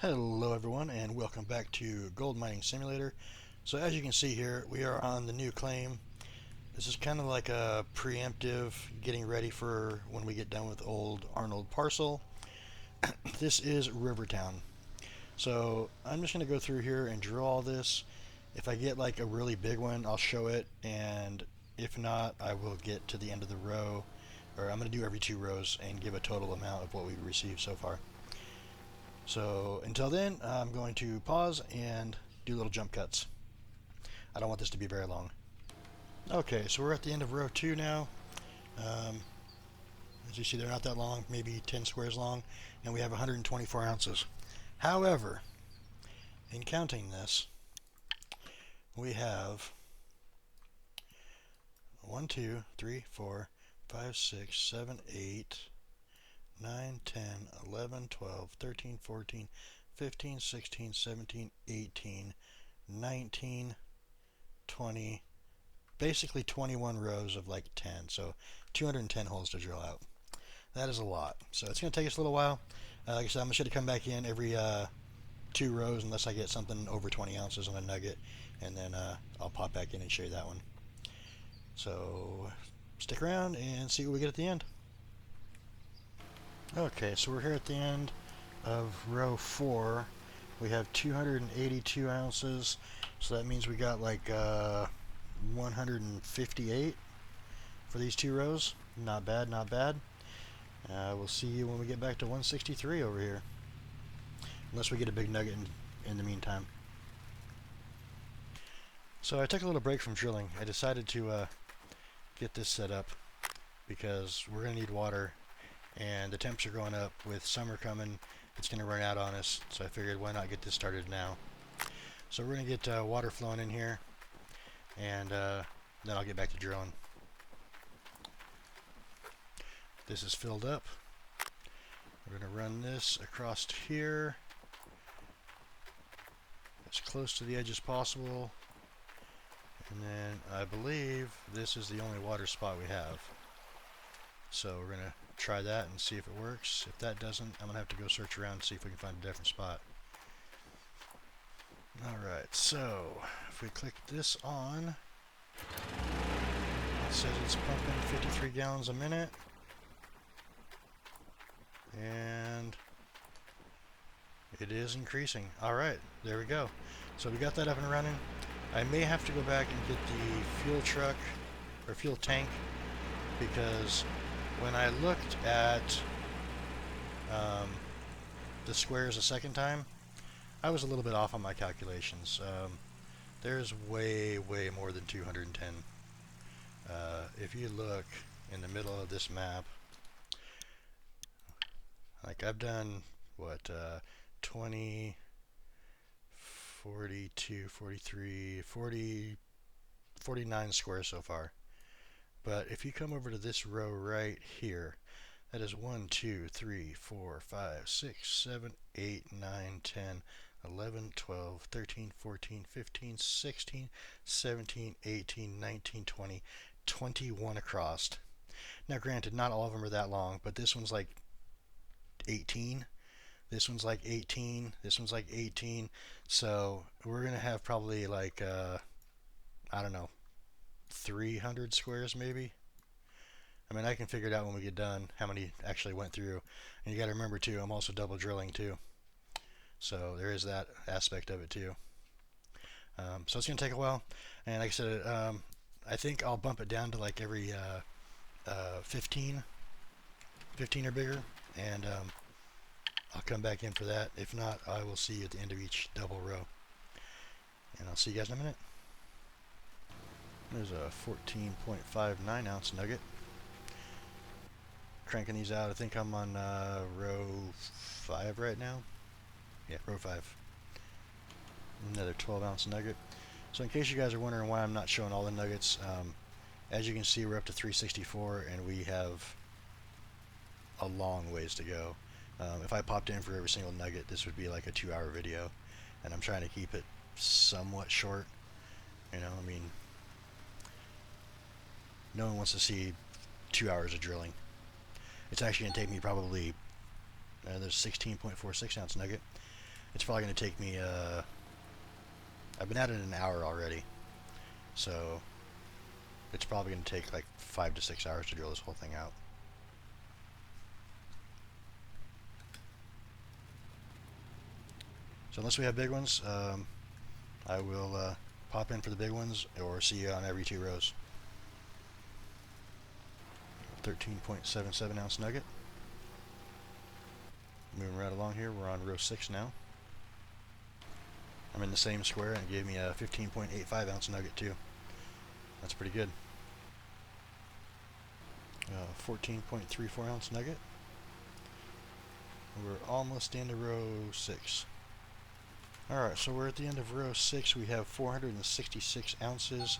Hello everyone and welcome back to Gold Mining Simulator. So as you can see here, we are on the new claim. This is kind of like a preemptive getting ready for when we get done with Old Arnold Parcel. This is Rivertown. So I'm just going to go through here and drill all this. If I get like a really big one, I'll show it, and if not, I will get to the end of the row, or I'm going to do every 2 rows and give a total amount of what we've received so far. So until then, I'm going to pause and do little jump cuts. I don't want this to be very long. Okay, so we're at the end of row 2 now. As you see, they're not that long, maybe 10 squares long, and we have 124 ounces. However, in counting this, we have 1, 2, 3, 4, 5, 6, 7, 8, 9, 10, 11, 12, 13, 14, 15, 16, 17, 18, 19, 20, basically 21 rows of like 10, so 210 holes to drill out. That is a lot, so it's going to take us a little while. Like I said, I'm going to come back in every 2 rows unless I get something over 20 ounces on a nugget, and then I'll pop back in and show you that one. So stick around and see what we get at the end. Okay, so we're here at the end of row 4. We have 282 ounces, so that means we got like 158 for these 2 rows. Not bad, not bad. We'll see you when we get back to 163 over here, unless we get a big nugget in the meantime. So I took a little break from drilling. I decided to get this set up because we're going to need water, and the temps are going up. With summer coming, it's going to run out on us, so I figured why not get this started now. So we're going to get water flowing in here, and then I'll get back to drilling. This is filled up. We're going to run this across here as close to the edge as possible, and then I believe this is the only water spot we have. So we're going to try that and see if it works. If that doesn't, I'm going to have to go search around and see if we can find a different spot. Alright, so if we click this on, it says it's pumping 53 gallons a minute, and it is increasing. Alright, there we go. So we got that up and running. I may have to go back and get the fuel truck, or fuel tank, because when I looked at the squares a second time, I was a little bit off on my calculations. There's way more than 210. If you look in the middle of this map, like I've done, what, 20, 42, 43, 40, 49 squares so far. But if you come over to this row right here, that is 1, 2, 3, 4, 5, 6, 7, 8, 9, 10, 11, 12, 13, 14, 15, 16, 17, 18, 19, 20, 21 across. Now granted, not all of them are that long, but this one's like 18. This one's like 18. This one's like 18. So we're going to have probably like, I don't know, 300 squares maybe. I mean, I can figure it out when we get done how many actually went through. And you got to remember too, I'm also double drilling too. So there is that aspect of it too. So it's going to take a while. And like I said, I think I'll bump it down to like every 15 or bigger. And I'll come back in for that. If not, I will see you at the end of each double row. And I'll see you guys in a minute. There's a 14.59 ounce nugget. Cranking these out. I think I'm on row 5 right now. Yeah, row 5. Another 12 ounce nugget. So in case you guys are wondering why I'm not showing all the nuggets, as you can see, we're up to 364 and we have a long ways to go. If I popped in for every single nugget, this would be like a 2-hour video, and I'm trying to keep it somewhat short. You know, I mean, no one wants to see 2 hours of drilling. It's actually going to take me probably, there's 16.46 ounce nugget. It's probably going to take me, I've been at it an hour already, so it's probably going to take like 5 to 6 hours to drill this whole thing out. So unless we have big ones, I will pop in for the big ones or see you on every 2 rows. 13.77 ounce nugget. Moving right along here, we're on row 6 now. I'm in the same square and it gave me a 15.85 ounce nugget too. That's pretty good. 14.34 ounce nugget. We're almost into row 6. Alright, so we're at the end of row 6. We have 466 ounces.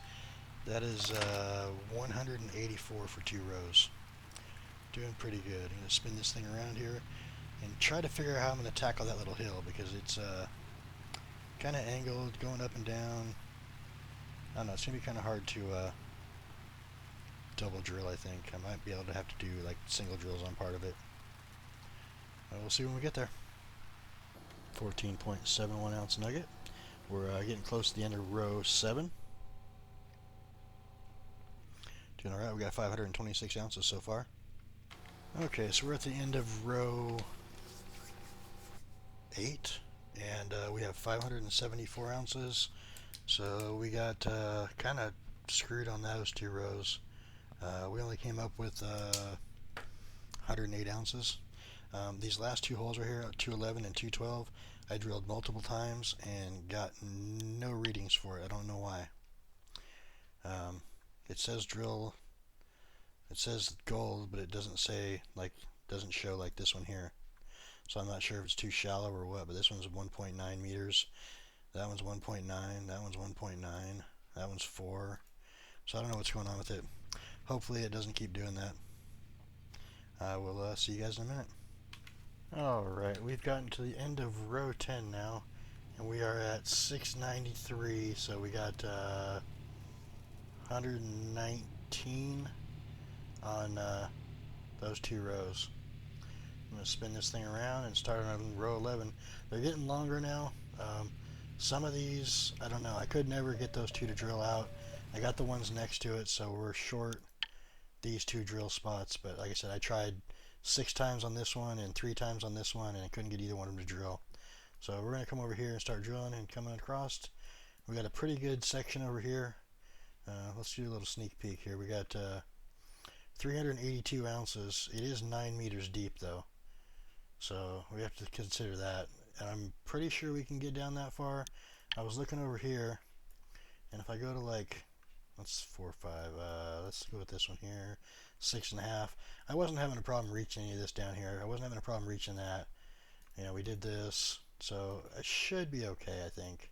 That is 184 for 2 rows. Doing pretty good. I'm going to spin this thing around here and try to figure out how I'm going to tackle that little hill, because it's kind of angled, going up and down. I don't know, it's going to be kind of hard to double drill, I think. I might be able to have to do like single drills on part of it. We'll see when we get there. 14.71 ounce nugget. We're getting close to the end of row 7. Doing alright, we got 526 ounces so far. Okay, so we're at the end of row 8, and we have 574 ounces. So we got kind of screwed on those 2 rows. We only came up with 108 ounces. These last 2 holes right here, 211 and 212, I drilled multiple times and got no readings for it. I don't know why. It says drill, it says gold, but it doesn't say, like, doesn't show like this one here. So I'm not sure if it's too shallow or what, but this one's 1.9 meters. That one's 1.9, that one's 1.9, that one's 4. So I don't know what's going on with it. Hopefully it doesn't keep doing that. I will see you guys in a minute. Alright, we've gotten to the end of row 10 now, and we are at 693, so we got 119 on those 2 rows. I'm going to spin this thing around and start on row 11. They're getting longer now. Some of these, I don't know, I could never get those 2 to drill out. I got the ones next to it, so we're short these 2 drill spots, but like I said, I tried 6 times on this one and 3 times on this one, and I couldn't get either one of them to drill. So we're going to come over here and start drilling and coming across. We got a pretty good section over here. Let's do a little sneak peek here. We got 382 ounces. It is 9 meters deep though, so we have to consider that. And I'm pretty sure we can get down that far. I was looking over here, and if I go to like, that's 4, 5, let's go with this one here, 6.5. I wasn't having a problem reaching any of this down here. I wasn't having a problem reaching that. You know, we did this, so it should be okay, I think.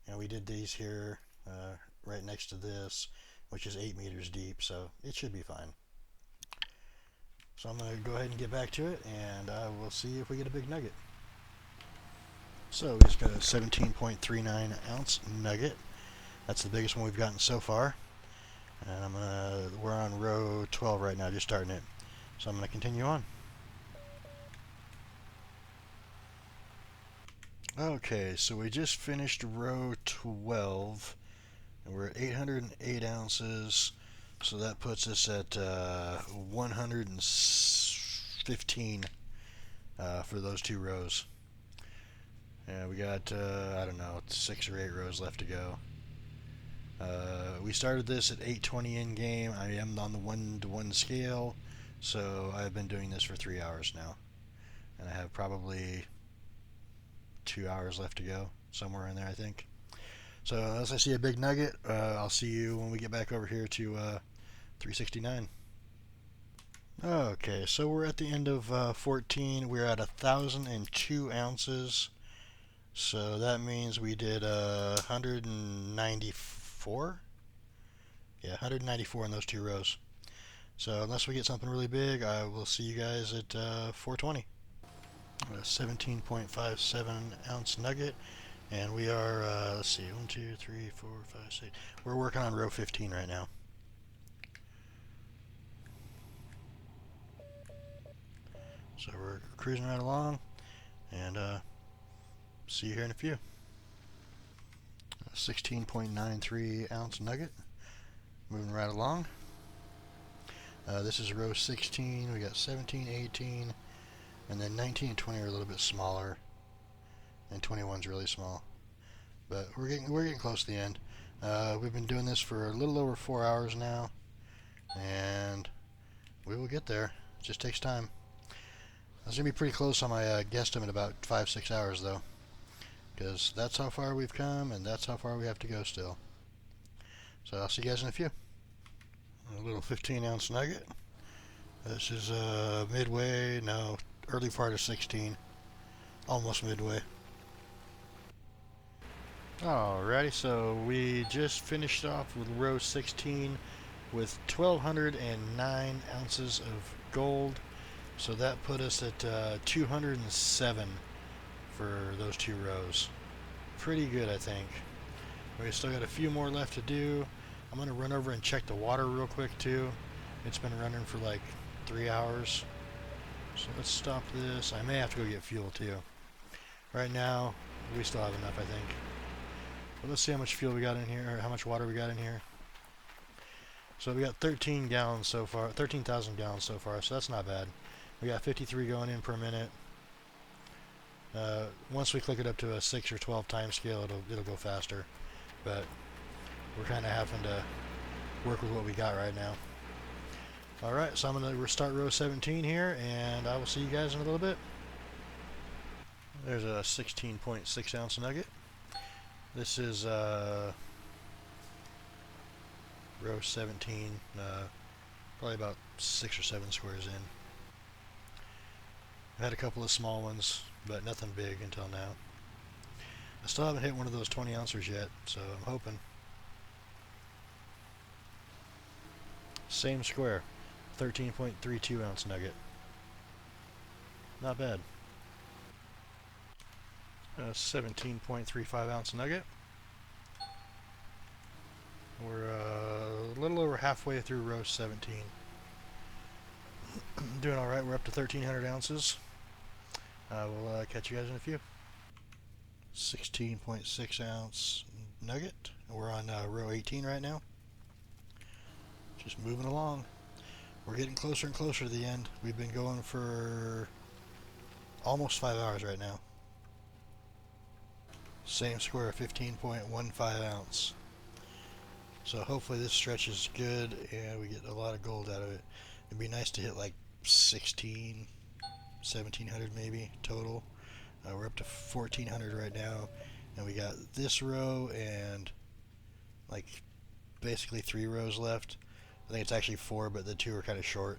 You know, we did these here, right next to this, which is 8 meters deep, so it should be fine. So I'm going to go ahead and get back to it, and we'll see if we get a big nugget. So we just got a 17.39 ounce nugget. That's the biggest one we've gotten so far. And we're on row 12 right now, just starting it. So I'm going to continue on. Okay, so we just finished row 12, and we're at 808 ounces. So that puts us at 115 for those 2 rows. Yeah, we got, I don't know, 6 or 8 rows left to go. We started this at 820 in game. I am on the 1-to-1 scale, so I've been doing this for 3 hours now. And I have probably 2 hours left to go, somewhere in there, I think. So unless I see a big nugget, I'll see you when we get back over here to 369. Okay, so we're at the end of 14. We're at 1,002 ounces. So that means we did 194. Yeah, 194 in those 2 rows. So unless we get something really big, I will see you guys at 420. A 17.57 ounce nugget, and we are, let's see, 1, 2, 3, 4, 5, 6. We're working on row 15 right now. So we're cruising right along, and See you here in a few. 16.93 ounce nugget. Moving right along. This is row 16. We got 17, 18, and then 19 and 20 are a little bit smaller, and 21's really small. But we're getting close to the end. We've been doing this for a little over 4 hours now, and we will get there. It just takes time. I was gonna be pretty close on my guesstimate, about 5-6 hours though, because that's how far we've come, and that's how far we have to go still. So I'll see you guys in a few. A little 15-ounce nugget. This is midway, no, early part of 16, almost midway. Alrighty, so we just finished off with row 16 with 1,209 ounces of gold. So that put us at 207 for those 2 rows. Pretty good, I think. We still got a few more left to do. I'm going to run over and check the water real quick too. It's been running for like 3 hours. So let's stop this. I may have to go get fuel too. Right now, we still have enough, I think. But let's see how much fuel we got in here, or how much water we got in here. So we got 13 gallons so far, 13,000 gallons so far, so that's not bad. We got 53 going in per minute. Once we click it up to a 6 or 12 time scale, it'll go faster. But we're kind of having to work with what we got right now. Alright, so I'm going to restart row 17 here, and I will see you guys in a little bit. There's a 16.6 ounce nugget. This is row 17, probably about 6 or 7 squares in. I've had a couple of small ones, but nothing big until now. I still haven't hit one of those 20 ounces yet, so I'm hoping. Same square, 13.32 ounce nugget. Not bad. 17.35 ounce nugget. We're a little over halfway through row 17. Doing alright, we're up to 1,300 ounces. We'll catch you guys in a few. 16.6 ounce nugget. We're on row 18 right now. Just moving along. We're getting closer and closer to the end. We've been going for almost 5 hours right now. Same square, 15.15 ounce. So hopefully this stretch is good and we get a lot of gold out of it. It'd be nice to hit like 16, 1,700 maybe total. We're up to 1,400 right now, and we got this row and like basically 3 rows left. I think it's actually 4, but the 2 are kind of short.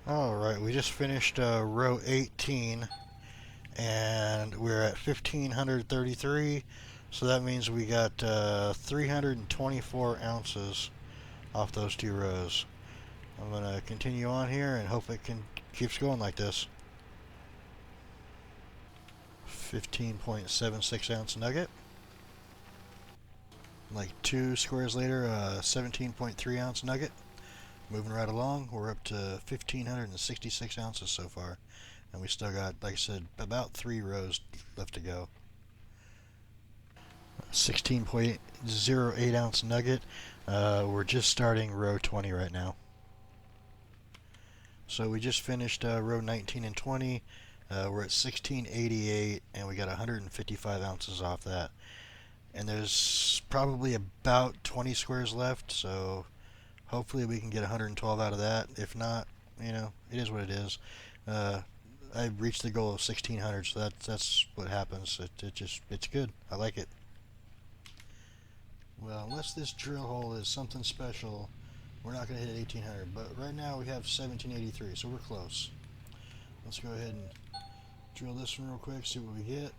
Alright, we just finished row 18, and we're at 1,533, so that means we got 324 ounces off those 2 rows. I'm going to continue on here and hope it keeps going like this. 15.76 ounce nugget. Like 2 squares later, 17.3 ounce nugget. Moving right along, we're up to 1,566 ounces so far, and we still got, like I said, about 3 rows left to go. 16.08 ounce nugget. We're just starting row 20 right now. So we just finished row 19 and 20. We're at 1688, and we got 155 ounces off that. And there's probably about 20 squares left, so hopefully we can get 112 out of that. If not, you know, it is what it is. I reached the goal of 1,600, so that's what happens. It's good. I like it. Well, unless this drill hole is something special, we're not going to hit 1,800. But right now we have 1,783, so we're close. Let's go ahead and drill this one real quick, see what we get.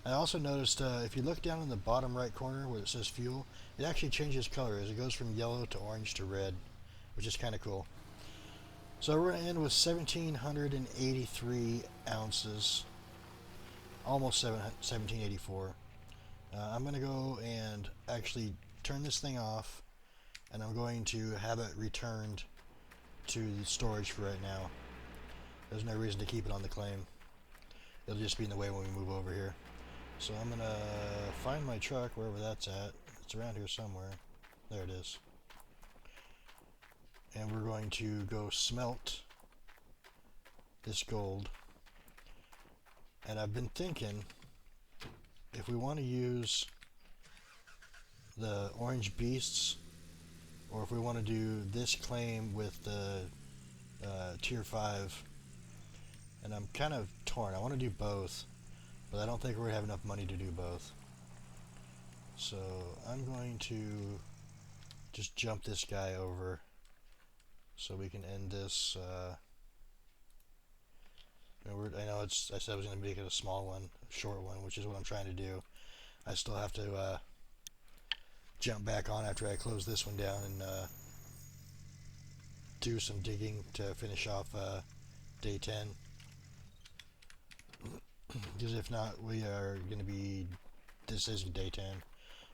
I also noticed if you look down in the bottom right corner where it says fuel, it actually changes color as it goes from yellow to orange to red, which is kind of cool. So we're going to end with 1,783 ounces, almost 1,784. I'm going to go and actually turn this thing off, and I'm going to have it returned to the storage for right now. There's no reason to keep it on the claim. It'll just be in the way when we move over here. So I'm gonna find my truck wherever that's at. It's around here somewhere. There it is. And we're going to go smelt this gold. And I've been thinking, if we want to use the orange beasts, or if we want to do this claim with the tier 5, and I'm kind of torn. I want to do both, but I don't think we're going to have enough money to do both. So I'm going to just jump this guy over so we can end this. I know I said I was going to make it a small one, a short one, which is what I'm trying to do. I still have to jump back on after I close this one down and do some digging to finish off day 10. Because if not, we are going to be, this isn't day 10.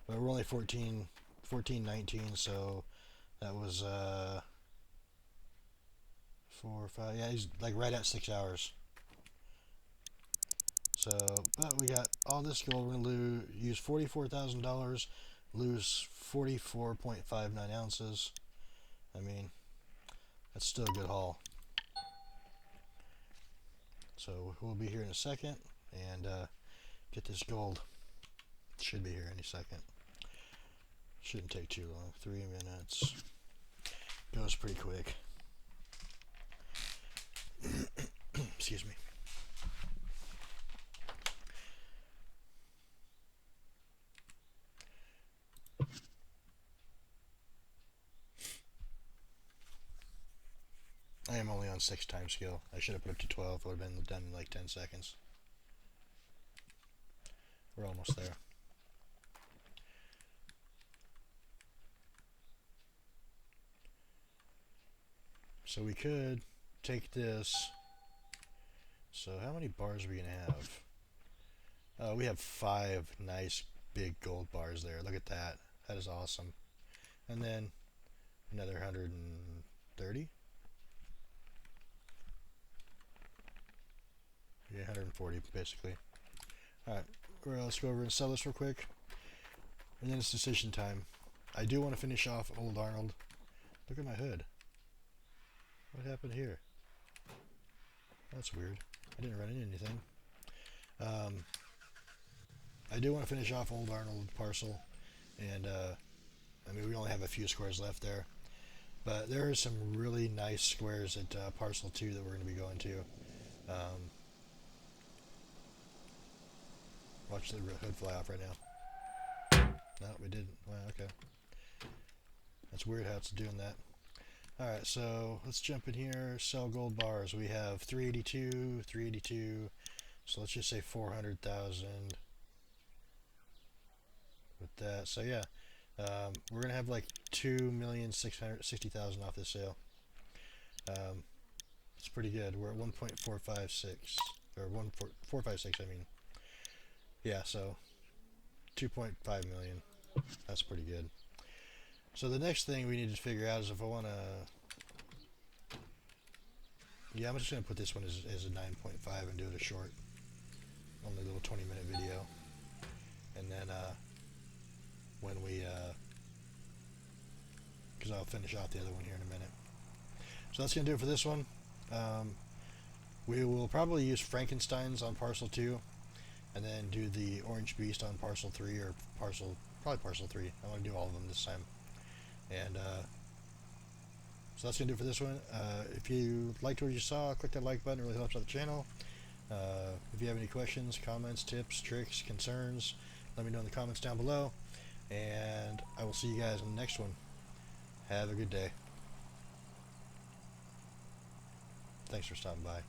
But we're only 19, so that was 4 or 5, yeah, he's like right at 6 hours. So, but we got all this gold. We're going to use $44,000, lose 44.59 ounces. I mean, that's still a good haul. So we'll be here in a second and get this gold. Should be here any second. Shouldn't take too long. 3 minutes. Goes pretty quick. Excuse me. I am only on 6 times skill. I should have put it to 12. It would have been done in like 10 seconds. We're almost there. So we could take this. So how many bars are we going to have? We have 5 nice big gold bars there. Look at that. That is awesome. And then another 130. Yeah, 140 basically. Alright, let's go over and sell this real quick. And then it's decision time. I do want to finish off Old Arnold. Look at my hood. What happened here? That's weird. I didn't run into anything. I do want to finish off Old Arnold Parcel. And, I mean, we only have a few squares left there. But there are some really nice squares at Parcel 2 that we're going to be going to. Watch the hood fly off right now. No, we didn't. Wow, okay. That's weird how it's doing that. Alright, so let's jump in here. Sell gold bars. We have 382, 382. So let's just say 400,000 with that. So yeah, we're going to have like 2,660,000 off this sale. It's pretty good. We're at 1.456, or 1.456, I mean. Yeah, so 2.5 million. That's pretty good. So the next thing we need to figure out is if I want to... Yeah, I'm just going to put this one as a 9.5 and do it a short. Only a little 20-minute video. And then when we... because I'll finish off the other one here in a minute. So that's going to do it for this one. We will probably use Frankenstein's on Parcel 2. And then do the Orange Beast on Parcel 3 or probably Parcel 3. I want to do all of them this time. And so that's going to do it for this one. If you liked what you saw, click that like button. It really helps out the channel. If you have any questions, comments, tips, tricks, concerns, let me know in the comments down below. And I will see you guys in the next one. Have a good day. Thanks for stopping by.